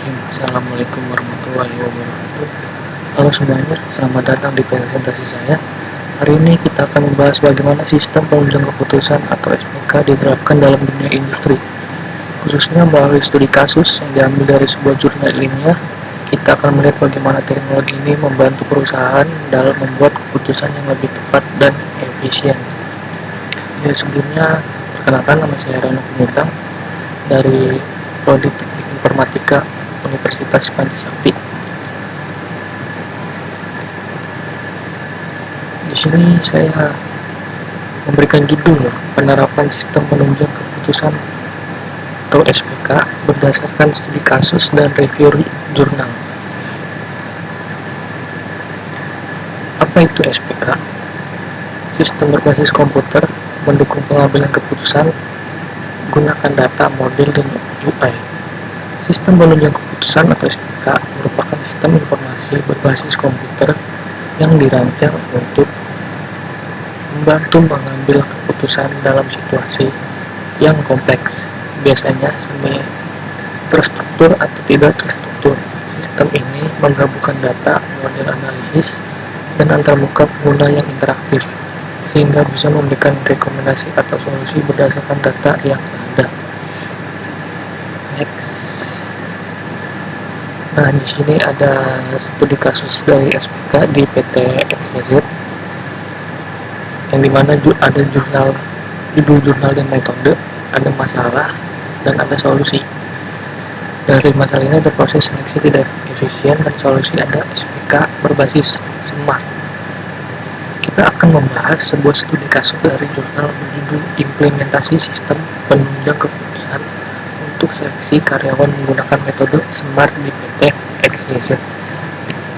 Bismillahirrahmanirrahim. Assalamualaikum warahmatullahi wabarakatuh. Halo semuanya, selamat datang di presentasi saya. Hari ini kita akan membahas bagaimana sistem penunjang keputusan atau SPK diterapkan dalam dunia industri, khususnya melalui studi kasus yang diambil dari sebuah jurnal ilmiah. Kita akan melihat bagaimana teknologi ini membantu perusahaan dalam membuat keputusan yang lebih tepat dan efisien. Ya, sebelumnya, perkenalkan, nama saya Rano Kumutang dari Prodi Teknik Informatika Universitas Pancasakti. Di sini saya memberikan judul penerapan sistem penunjang keputusan atau SPK berdasarkan studi kasus dan review jurnal. Apa itu SPK? Sistem berbasis komputer mendukung pengambilan keputusan gunakan data, model, dan UI. Sistem penunjang keputusan atau SPK merupakan sistem informasi berbasis komputer yang dirancang untuk membantu mengambil keputusan dalam situasi yang kompleks, biasanya semi terstruktur atau tidak terstruktur. Sistem ini menggabungkan data, model analisis, dan antarmuka pengguna yang interaktif, sehingga bisa memberikan rekomendasi atau solusi berdasarkan data yang ada. Next. Nah, di sini ada studi kasus dari SPK di PT XYZ, yang dimana ada judul jurnal dan metode, ada masalah, dan ada solusi. Dari masalah ini ada proses seleksi tidak efisien, dan solusi ada SPK berbasis smart. Kita akan membahas sebuah studi kasus dari jurnal berjudul Implementasi Sistem Penunjang Keputusan untuk Seleksi Karyawan Menggunakan Metode SMART di PT XYZ.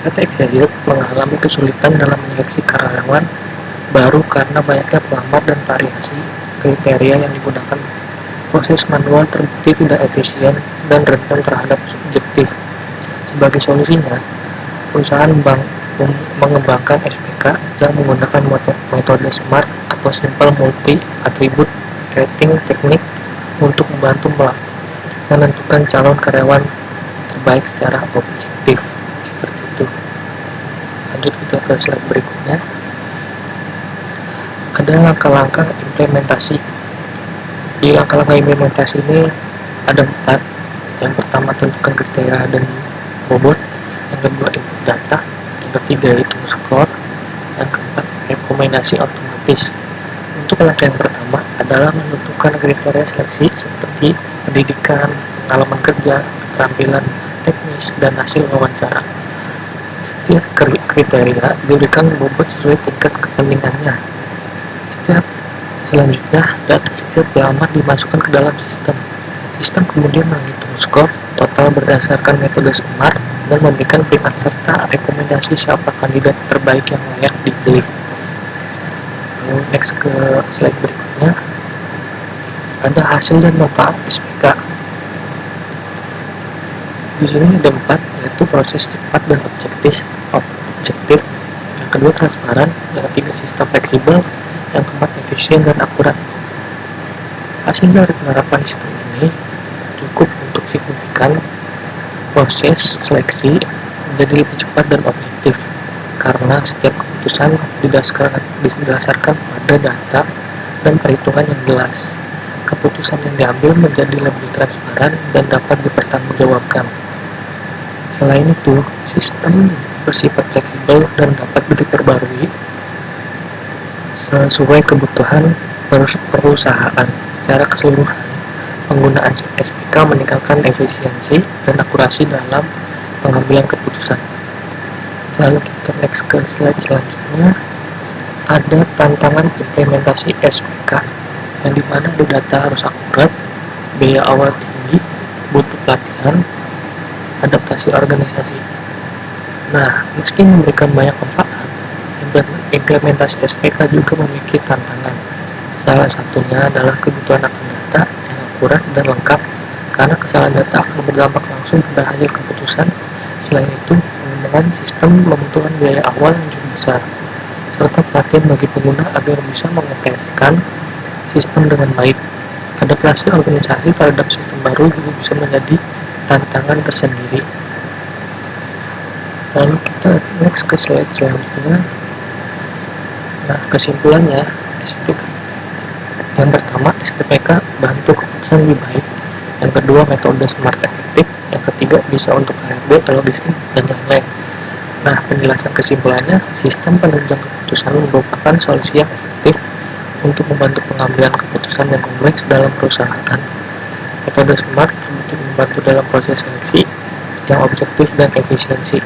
PT XYZ mengalami kesulitan dalam menyeleksi karyawan baru karena banyaknya pelamar dan variasi kriteria yang digunakan. Proses manual terbukti tidak efisien dan rentan terhadap subjektif. Sebagai solusinya, perusahaan mengembangkan SPK yang menggunakan metode SMART atau Simple Multi Attribute Rating Teknik untuk membantu menentukan calon karyawan terbaik secara objektif. Seperti itu. Lanjut kita ke slide berikutnya. Ada langkah-langkah implementasi. Di langkah-langkah implementasi ini ada 4. Yang pertama, tentukan kriteria dan bobot. Yang kedua, input data. Yang ketiga, hitung skor. Yang keempat, rekomendasi otomatis. Untuk langkah yang pertama adalah menentukan kriteria seleksi seperti pendidikan, pengalaman kerja, keterampilan teknis, dan hasil wawancara. Setiap kriteria diberikan bobot sesuai tingkat kepentingannya. Selanjutnya, data setiap pelamar dimasukkan ke dalam sistem. Sistem kemudian menghitung skor total berdasarkan metode SMART dan memberikan peringkat serta rekomendasi siapa kandidat terbaik yang layak dipilih. Lalu next ke slide berikutnya. Ada hasil dan manfaat SPK. Di sini ada 4, yaitu proses cepat dan objektif. Yang kedua, transparan. Yang ketiga, sistem fleksibel. Yang keempat, efisien dan akurat. Hasil dari penerapan sistem ini cukup untuk signifikan proses seleksi menjadi lebih cepat dan objektif, karena setiap keputusan didasarkan pada data dan perhitungan yang jelas. Keputusan yang diambil menjadi lebih transparan dan dapat dipertanggungjawabkan. Selain itu, sistem bersifat fleksibel dan dapat diperbarui sesuai kebutuhan perusahaan. Secara keseluruhan, penggunaan SPK meningkatkan efisiensi dan akurasi dalam pengambilan keputusan. Lalu kita next ke slide selanjutnya. Ada tantangan implementasi SPK, yang dimana data harus akurat, biaya awal tinggi, butuh pelatihan, adaptasi organisasi. Nah, meski memberikan banyak manfaat, implementasi SPK juga memiliki tantangan. Salah satunya adalah kebutuhan akan data yang akurat dan lengkap, karena kesalahan data akan berdampak langsung pada hasil keputusan. Selain itu, pengembangan sistem membutuhkan biaya awal yang cukup besar, serta pelatihan bagi pengguna agar bisa mengoperasikan sistem dengan baik. Adaptasi organisasi terhadap sistem baru juga bisa menjadi tantangan tersendiri. Lalu kita next ke slide selanjutnya. Nah, kesimpulannya SPK yang pertama, SPPK bantu keputusan lebih baik. Yang kedua, metode smart efektif. Yang ketiga, bisa untuk HRD, logistik, dan lain-lain. Nah, penjelasan kesimpulannya, sistem penunjang keputusan merupakan solusi yang efektif untuk membantu pengambilan keputusan yang kompleks dalam perusahaan. Metode smart terbukti membantu dalam proses seleksi yang objektif dan efisiensi.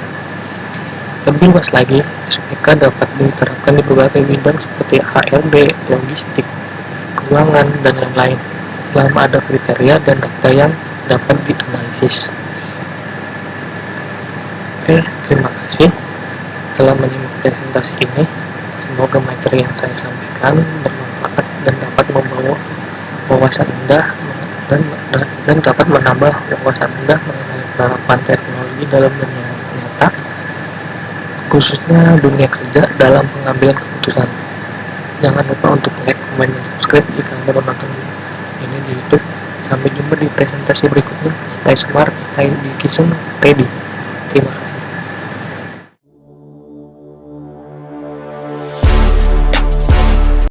Lebih luas lagi, SPK dapat diterapkan di berbagai bidang seperti HRD, logistik, keuangan, dan lain-lain, selama ada kriteria dan data yang dapat dianalisis. Oke, terima kasih telah menyimak presentasi ini. Semoga materi yang saya sampaikan bermanfaat dan dapat membawa wawasan Anda dan dapat menambah wawasan Anda mengenai penerapan teknologi dalam dunia nyata, khususnya dunia kerja dalam pengambilan keputusan. Jangan lupa untuk like, komen, dan subscribe jika Anda menonton ini di YouTube. Sampai jumpa di presentasi berikutnya. Stay smart, stay education, ready.